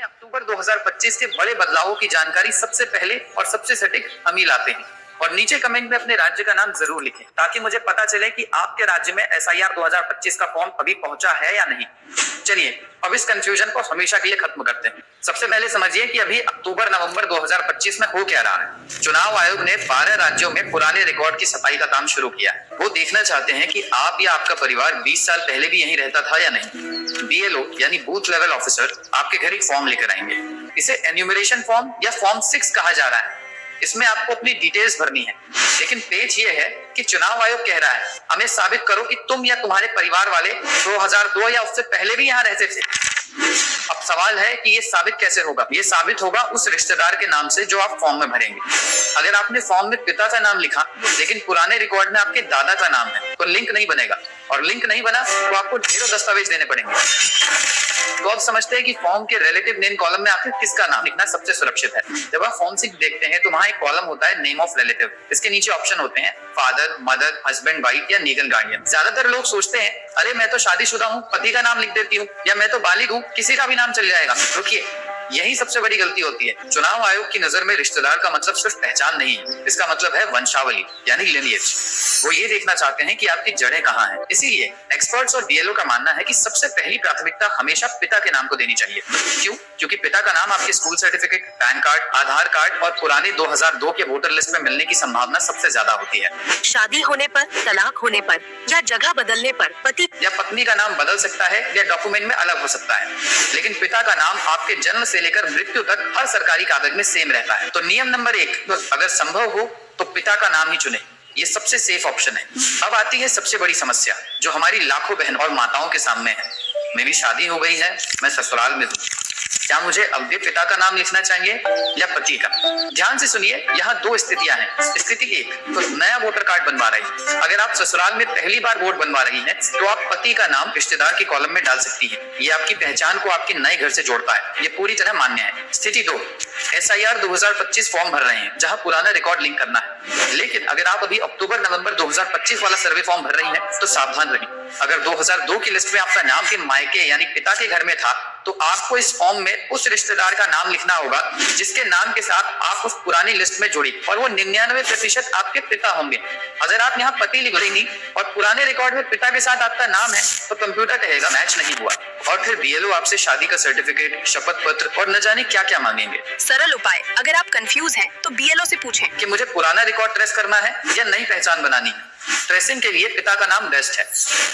अक्टूबर 2025 के बड़े बदलावों की जानकारी सबसे पहले और सबसे सटीक हम ही लाते हैं। और नीचे कमेंट में अपने राज्य का नाम जरूर लिखें ताकि मुझे पता चले कि आपके राज्य में एसआईआर 2025 का फॉर्म अभी पहुंचा है या नहीं। चलिए अब इस कंफ्यूजन को हमेशा के लिए खत्म करते हैं। सबसे पहले समझिए कि अभी अक्टूबर नवंबर 2025 में हो क्या रहा है। चुनाव आयोग ने 12 राज्यों में पुराने रिकॉर्ड की सफाई का काम शुरू किया है। वो देखना चाहते हैं कि आप या आपका परिवार 20 साल पहले भी यहीं रहता था या नहीं। बीएलओ यानी बूथ लेवल ऑफिसर आपके घर एक फॉर्म लेकर आएंगे। इसे एन्यूमरेशन फॉर्म या फॉर्म 6 कहा जा रहा है। इसमें आपको अपनी डिटेल्स भरनी है, लेकिन पेच ये है कि चुनाव आयोग कह रहा है हमें साबित करो कि तुम या तुम्हारे परिवार वाले 2002 या उससे पहले भी यहाँ रहते थे। अब सवाल है कि ये साबित कैसे होगा। ये साबित होगा उस रिश्तेदार के नाम से जो आप फॉर्म में भरेंगे। अगर आपने फॉर्म में पिता का नाम लिखा लेकिन पुराने रिकॉर्ड में आपके दादा का नाम है तो लिंक नहीं बनेगा, और लिंक नहीं बना तो आपको ढेरों दस्तावेज देने पड़ेंगे। तो आप समझते हैं कि फॉर्म के रिलेटिव नेम कॉलम में आखिर किसका नाम लिखना सबसे सुरक्षित है। जब आप फॉर्म 6 देखते हैं तो वहाँ एक कॉलम होता है नेम ऑफ रिलेटिव। इसके नीचे ऑप्शन होते हैं फादर, मदर, हस्बैंड, वाइफ या लीगल गार्डियन। ज्यादातर लोग सोचते हैं अरे मैं तो शादीशुदा हूँ, पति का नाम लिख देती हूँ, या मैं तो बालिग हूँ, किसी का भी नाम चल जाएगा। रुकिए, यही सबसे बड़ी गलती होती है। चुनाव आयोग की नजर में रिश्तेदार का मतलब सिर्फ पहचान नहीं है, इसका मतलब है वंशावली यानी लिनिएज। वो ये देखना चाहते हैं कि आपकी जड़ें कहाँ हैं। इसीलिए एक्सपर्ट्स और बीएलओ का मानना है कि सबसे पहली प्राथमिकता हमेशा पिता के नाम को देनी चाहिए। क्यों? क्योंकि पिता का नाम आपके स्कूल सर्टिफिकेट, पैन कार्ड, आधार कार्ड और पुराने 2002 के वोटर लिस्ट में मिलने की संभावना सबसे ज्यादा होती है। शादी होने पर, तलाक होने पर या जगह बदलने पर पति या पत्नी का नाम बदल सकता है या डॉक्यूमेंट में अलग हो सकता है, लेकिन पिता का नाम आपके जन्म से लेकर मृत्यु तक हर सरकारी कागज में सेम रहता है। तो नियम नंबर 1, अगर संभव हो तो पिता का नाम ही चुने। ये सबसे सेफ ऑप्शन है। अब आती है सबसे बड़ी समस्या जो हमारी लाखों बहन और माताओं के सामने है। मेरी शादी हो गई है, मैं ससुराल में हूँ, क्या मुझे अब भी पिता का नाम लिखना चाहिए या पति का? ध्यान से सुनिए, यहाँ 2 स्थितियां हैं। स्थिति 1, तो नया वोटर कार्ड बनवा रही है। अगर आप ससुराल में पहली बार वोट बनवा रही हैं, तो आप पति का नाम रिश्तेदार के कॉलम में डाल सकती हैं। ये आपकी पहचान को आपके नए घर से जोड़ता है। ये पूरी तरह मान्य है। स्थिति 2, एसआईआर 2025 फॉर्म भर रहे हैं जहाँ पुराना रिकॉर्ड लिंक करना है, लेकिन अगर आप अभी अक्टूबर नवंबर 2025 वाला सर्वे फॉर्म भर रही हैं तो सावधान रहिए। अगर 2002 की लिस्ट में आपका नाम के मायके यानी पिता के घर में था तो आपको इस फॉर्म में उस रिश्तेदार का नाम लिखना होगा जिसके नाम के साथ आप उस पुरानी लिस्ट में जुड़ी, और वो 99% आपके पिता होंगे। अगर आप यहाँ पति लिख देंगी और पुराने रिकॉर्ड में पिता के साथ आपका नाम है तो कंप्यूटर कहेगा मैच नहीं हुआ, और फिर बीएलओ आपसे शादी का सर्टिफिकेट, शपथ पत्र और न जाने क्या क्या मांगेंगे। सरल उपाय, अगर आप कंफ्यूज हैं तो बीएलओ से पूछें कि मुझे पुराना रिकॉर्ड ट्रेस करना है या नई पहचान बनानी है। ट्रेसिंग के लिए पिता का नाम बेस्ट है।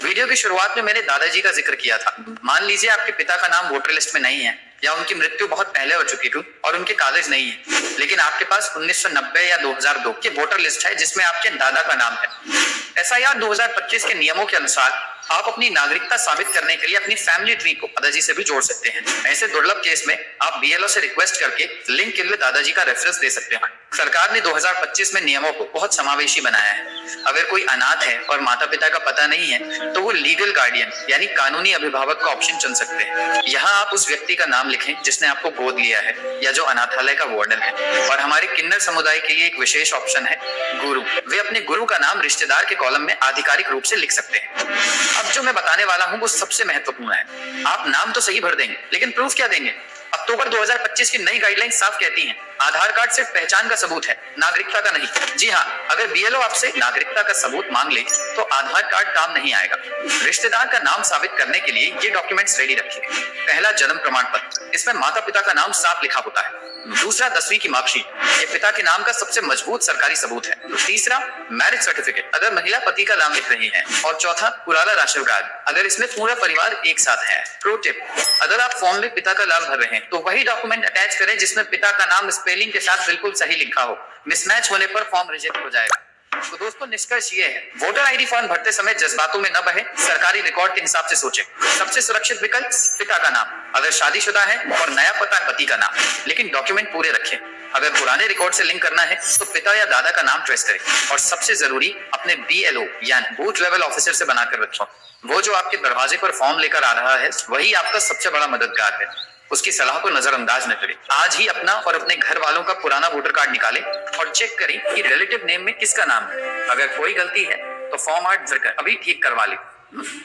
वीडियो की शुरुआत में मैंने दादाजी का जिक्र किया था। मान लीजिए आपके पिता का नाम वोटर लिस्ट में नहीं है या उनकी मृत्यु बहुत पहले हो चुकी थी और उनके कागज नहीं है, लेकिन आपके पास 1990 या 2002 के वोटर लिस्ट है जिसमें आपके दादा का नाम है। एसआईआर 2025 के नियमों के अनुसार आप अपनी नागरिकता साबित करने के लिए अपनी फैमिली ट्री को दादाजी से भी जोड़ सकते हैं। ऐसे दुर्लभ केस में आप बीएलओ से रिक्वेस्ट करके लिंक के लिए दादाजी का रेफरेंस दे सकते हैं। सरकार ने 2025 में नियमों को बहुत समावेशी बनाया है। अगर कोई अनाथ है और माता पिता का पता नहीं है तो वो लीगल गार्डियन यानी कानूनी अभिभावक का ऑप्शन चुन सकते हैं। यहाँ आप उस व्यक्ति का नाम लिखें जिसने आपको गोद लिया है या जो अनाथालय का वार्डन है। और हमारे किन्नर समुदाय के लिए एक विशेष ऑप्शन है गुरु। वे अपने गुरु का नाम रिश्तेदार के कॉलम में आधिकारिक रूप से लिख सकते हैं। अब जो मैं बताने वाला हूँ वो सबसे महत्वपूर्ण है। आप नाम तो सही भर देंगे, लेकिन प्रूफ क्या देंगे? अक्टूबर 2025 की नई गाइडलाइन साफ कहती हैं आधार कार्ड सिर्फ पहचान का सबूत है, नागरिकता का नहीं। जी हाँ, अगर बीएलओ आपसे नागरिकता का सबूत मांग ले तो आधार कार्ड काम नहीं आएगा। रिश्तेदार का नाम साबित करने के लिए ये डॉक्यूमेंट्स रेडी रखिए। पहला, जन्म प्रमाण पत्र, इसमें माता पिता का नाम साफ लिखा होता है। दूसरा, 10वीं की मार्कशीट, ये पिता के नाम का सबसे मजबूत सरकारी सबूत है। तीसरा, मैरिज सर्टिफिकेट, अगर महिला पति का नाम लिख रही है। और चौथा, पुराना राशन कार्ड, अगर इसमें पूरा परिवार एक साथ है। प्रो टिप, अगर आप फॉर्म में पिता का नाम भर रहे हैं तो वही डॉक्यूमेंट अटैच करें जिसमें पिता का नाम स्पेलिंग के साथ बिल्कुल सही लिखा हो। मिसमैच होने पर फॉर्म रिजेक्ट हो जाएगा। तो दोस्तों, निष्कर्ष ये है, वोटर आईडी फॉर्म भरते समय जज्बातों में न बहे, सरकारी रिकॉर्ड के हिसाब से सोचें। सबसे सुरक्षित विकल्प पिता का नाम, अगर शादीशुदा है, और नया पता पति का नाम, लेकिन डॉक्यूमेंट पूरे रखें। अगर पुराने रिकॉर्ड से लिंक करना है तो पिता या दादा का नाम ट्रेस करें, और सबसे जरूरी अपने बीएलओ यानी बूथ लेवल ऑफिसर से बनाकर रखें। वो जो आपके दरवाजे पर फॉर्म लेकर आ रहा है वही आपका सबसे बड़ा मददगार है। उसकी सलाह को नजरअंदाज न करें। आज ही अपना और अपने घर वालों का पुराना वोटर कार्ड निकालें और चेक करें कि रिलेटिव नेम में किसका नाम है। अगर कोई गलती है तो फॉर्म 8 भरकर अभी ठीक करवा लें।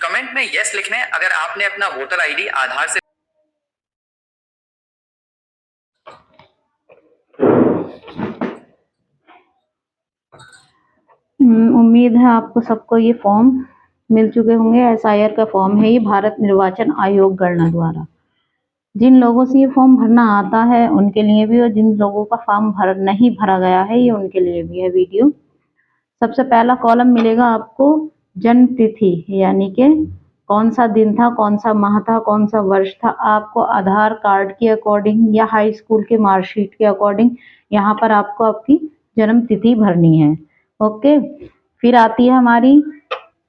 कमेंट में यस लिखना है अगर आपने अपना वोटर आईडी आधार से उम्मीद है आपको सबको ये फॉर्म मिल चुके होंगे। एसआईआर का फॉर्म है ये भारत निर्वाचन आयोग गणना द्वारा। जिन लोगों से ये फॉर्म भरना आता है उनके लिए भी, और जिन लोगों का फॉर्म नहीं भरा गया है ये उनके लिए भी है वीडियो। सबसे पहला कॉलम मिलेगा आपको जन्म तिथि, यानी कि कौन सा दिन था, कौन सा माह था, कौन सा वर्ष था। आपको आधार कार्ड के अकॉर्डिंग या हाई स्कूल के मार्कशीट के अकॉर्डिंग यहाँ पर आपको आपकी जन्म तिथि भरनी है। ओके, फिर आती है हमारी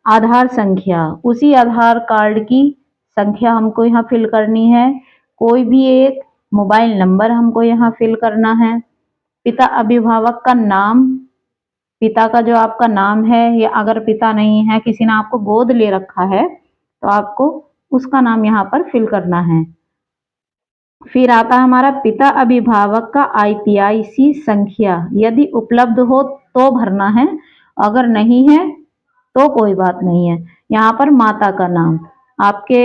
आधार संख्या। उसी आधार कार्ड की संख्या हमको यहाँ फिल करनी है। कोई भी एक मोबाइल नंबर हमको यहाँ फिल करना है। पिता अभिभावक का नाम, पिता का जो आपका नाम है, या अगर पिता नहीं है, किसी ने आपको गोद ले रखा है तो आपको उसका नाम यहाँ पर फिल करना है। फिर आता है हमारा पिता अभिभावक का आईपीआईसी संख्या, यदि उपलब्ध हो तो भरना है, अगर नहीं है तो कोई बात नहीं है। यहाँ पर माता का नाम, आपके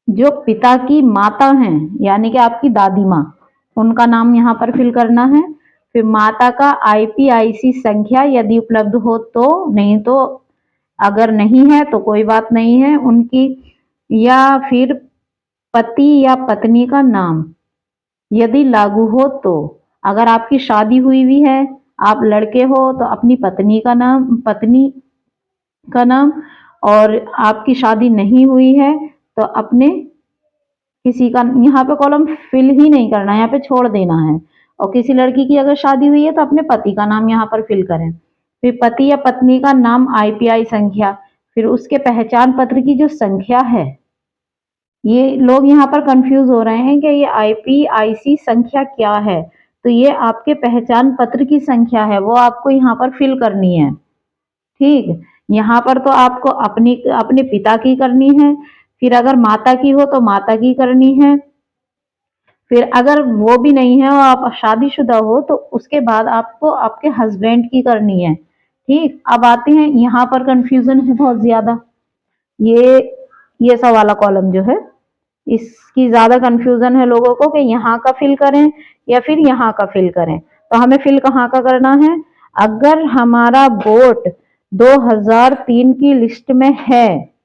जो पिता की माता हैं यानी कि आपकी दादी माँ, उनका नाम यहाँ पर फिल करना है। फिर माता का आईपीआईसी संख्या यदि उपलब्ध हो तो, नहीं तो अगर नहीं है तो कोई बात नहीं है उनकी। या फिर पति या पत्नी का नाम यदि लागू हो तो, अगर आपकी शादी हुई भी है, आप लड़के हो तो अपनी पत्नी का नाम, और आपकी शादी नहीं हुई है तो अपने किसी का, यहाँ पे कॉलम फिल ही नहीं करना है, यहाँ पे छोड़ देना है। और किसी लड़की की अगर शादी हुई है तो अपने पति का नाम यहाँ पर फिल करें। फिर पति या पत्नी का नाम, आईपीआई संख्या, फिर उसके पहचान पत्र की जो संख्या है। ये लोग यहाँ पर कंफ्यूज हो रहे हैं कि ये आईपीआईसी संख्या क्या है, तो ये आपके पहचान पत्र की संख्या है, वो आपको यहाँ पर फिल करनी है। ठीक, यहाँ पर तो आपको अपने पिता की करनी है। फिर अगर माता की हो तो माता की करनी है। फिर अगर वो भी नहीं है और आप शादीशुदा हो तो उसके बाद आपको आपके हस्बैंड की करनी है। ठीक, अब आते हैं, यहाँ पर कंफ्यूजन है बहुत ज्यादा। ये सब वाला कॉलम जो है इसकी ज्यादा कंफ्यूजन है लोगों को कि यहाँ का फिल करें या फिर यहाँ का फिल करें। तो हमें फिल कहाँ का करना है? अगर हमारा वोट 2003 की लिस्ट में है,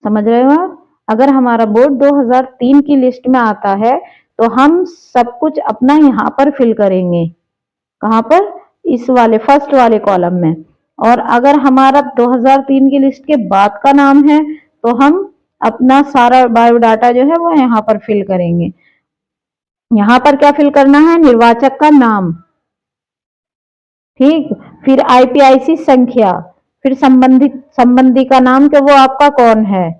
समझ रहे हो आप? अगर हमारा वोट 2003 की लिस्ट में आता है तो हम सब कुछ अपना यहाँ पर फिल करेंगे। कहाँ पर? इस वाले फर्स्ट वाले कॉलम में। और अगर हमारा 2003 की लिस्ट के बाद का नाम है तो हम अपना सारा बायोडाटा जो है वो यहाँ पर फिल करेंगे। यहाँ पर क्या फिल करना है? निर्वाचक का नाम। ठीक, फिर आईपीआईसी संख्या, फिर संबंधी का नाम कि वो आपका कौन है,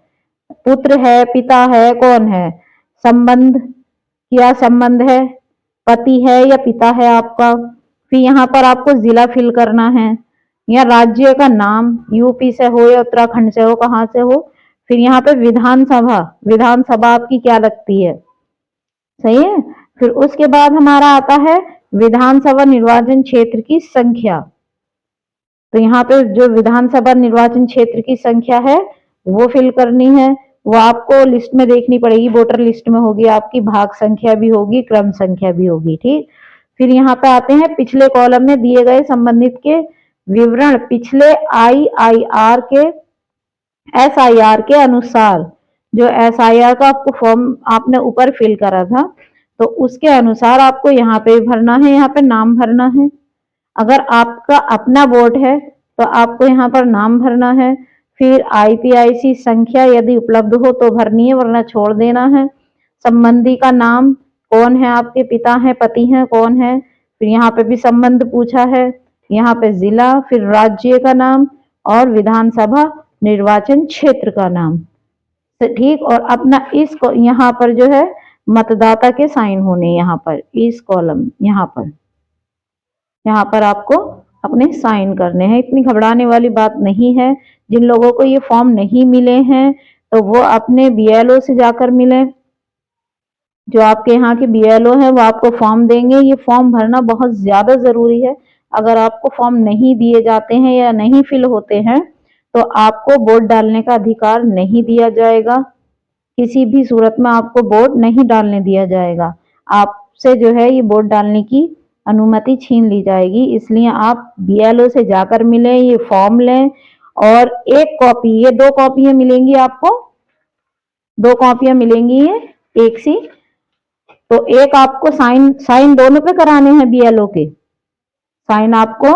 पुत्र है, पिता है, कौन है, संबंध, क्या संबंध है, पति है या पिता है आपका। फिर यहाँ पर आपको जिला फिल करना है, या राज्य का नाम, यूपी से हो या उत्तराखंड से हो, कहाँ से हो। फिर यहाँ पे विधानसभा आपकी क्या लगती है, सही है। फिर उसके बाद हमारा आता है विधानसभा निर्वाचन क्षेत्र की संख्या। तो यहाँ पे जो विधानसभा निर्वाचन क्षेत्र की संख्या है वो फिल करनी है। वो आपको लिस्ट में देखनी पड़ेगी, वोटर लिस्ट में होगी आपकी, भाग संख्या भी होगी, क्रम संख्या भी होगी। ठीक, फिर यहाँ पे आते हैं पिछले कॉलम में दिए गए संबंधित के विवरण पिछले एसआईआर के अनुसार। जो एसआईआर का आपको फॉर्म आपने ऊपर फिल करा था तो उसके अनुसार आपको यहाँ पे भरना है, यहाँ पे नाम भरना है। अगर आपका अपना वोट है तो आपको यहाँ पर नाम भरना है। फिर आईपीआईसी संख्या यदि उपलब्ध हो तो भरनी है, वरना छोड़ देना है। संबंधी का नाम, कौन है आपके पिता हैं, पति हैं, कौन है। फिर यहाँ पे भी संबंध पूछा है, यहाँ पे जिला, फिर राज्य का नाम और विधानसभा निर्वाचन क्षेत्र का नाम। ठीक, और अपना इसको यहाँ पर जो है मतदाता के साइन होने, यहाँ पर इस कॉलम, यहाँ पर आपको अपने साइन करने हैं। इतनी घबराने वाली बात नहीं है। जिन लोगों को ये फॉर्म नहीं मिले हैं तो वो अपने बीएलओ से जाकर मिले। जो आपके यहाँ के बीएलओ हैं वो आपको फॉर्म देंगे। ये फॉर्म भरना बहुत ज्यादा जरूरी है। अगर आपको फॉर्म नहीं दिए जाते हैं या नहीं फिल होते हैं तो आपको वोट डालने का अधिकार नहीं दिया जाएगा। किसी भी सूरत में आपको वोट नहीं डालने दिया जाएगा। आप से जो है ये वोट डालने की अनुमति छीन ली जाएगी। इसलिए आप बीएलओ से जाकर मिलें, ये फॉर्म लें और एक कॉपी, ये 2 कॉपियां मिलेंगी आपको, 2 कॉपियां मिलेंगी ये एक सी। तो एक आपको साइन दोनों पे कराने हैं, बीएलओ के साइन आपको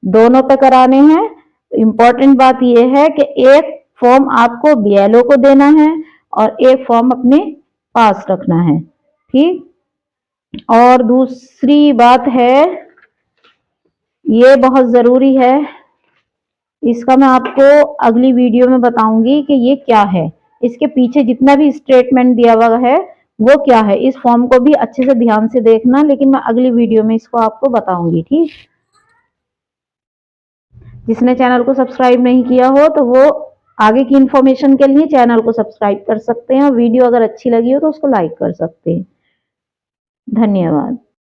दोनों पे कराने हैं। इंपॉर्टेंट बात यह है कि एक फॉर्म आपको बीएलओ को देना है और एक फॉर्म अपने पास रखना है, ठीक। और दूसरी बात है, ये बहुत जरूरी है, इसका मैं आपको अगली वीडियो में बताऊंगी कि ये क्या है, इसके पीछे जितना भी स्टेटमेंट दिया हुआ है वो क्या है। इस फॉर्म को भी अच्छे से ध्यान से देखना, लेकिन मैं अगली वीडियो में इसको आपको बताऊंगी, ठीक। जिसने चैनल को सब्सक्राइब नहीं किया हो तो वो आगे की इंफॉर्मेशन के लिए चैनल को सब्सक्राइब कर सकते हैं और वीडियो अगर अच्छी लगी हो तो उसको लाइक कर सकते हैं। धन्यवाद।